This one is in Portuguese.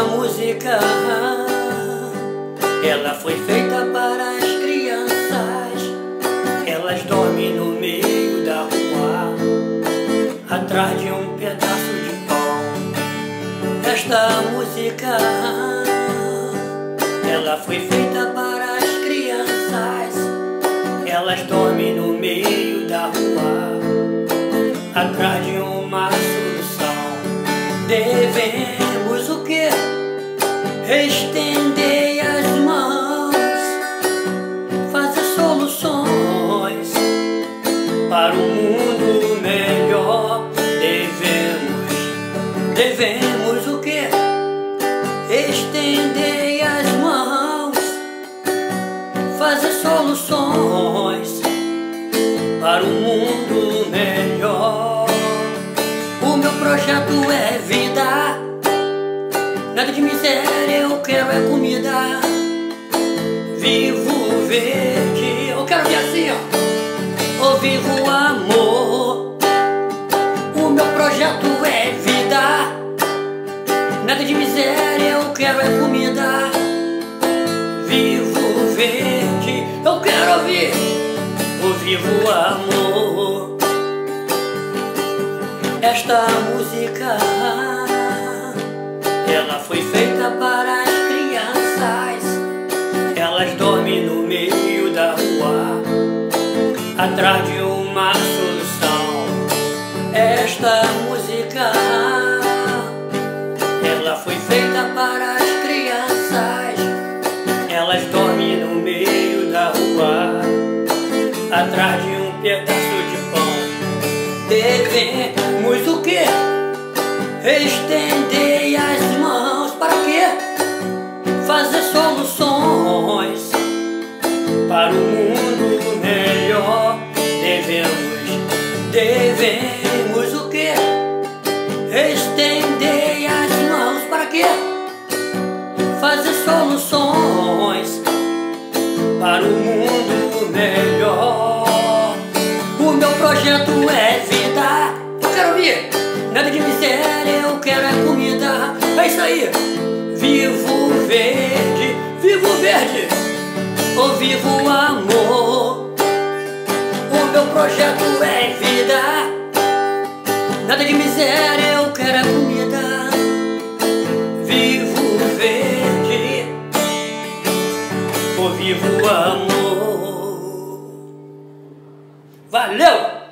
música, ela foi feita para as crianças. Elas dormem no meio da rua, atrás de um pedaço de pão. Esta música, ela foi feita para as crianças. Elas dormem no meio da rua, atrás de uma solução. Devemos o quê? Estender as mãos, fazer soluções para um mundo melhor. Devemos o quê? Estender as mãos, fazer soluções para um mundo melhor. O meu projeto é vida, nada de miséria, eu quero é comida. Vivo verde, eu quero ver assim, ó. Eu vivo amor. O meu projeto é vida, nada de miséria, eu quero é comida. Vivo verde, eu quero ouvir. Eu vivo amor. Esta música, ela foi feita para as crianças. Elas dormem no meio da rua, atrás de uma solução. Esta música, ela foi feita para as crianças. Elas dormem no meio da rua, atrás de um pedaço de pão. Devemos o quê? Estender as mãos. Para quê? Fazer soluções para um mundo melhor. Devemos o quê? Estender as mãos. Para quê? Fazer soluções para um mundo melhor. O meu projeto é vida, eu quero ouvir. Nada de miséria, eu quero é comida. É isso aí. Vivo verde, eu vivo amor. O meu projeto é vida, nada de miséria, eu quero é comida. Vivo verde, eu vivo amor. Valeu!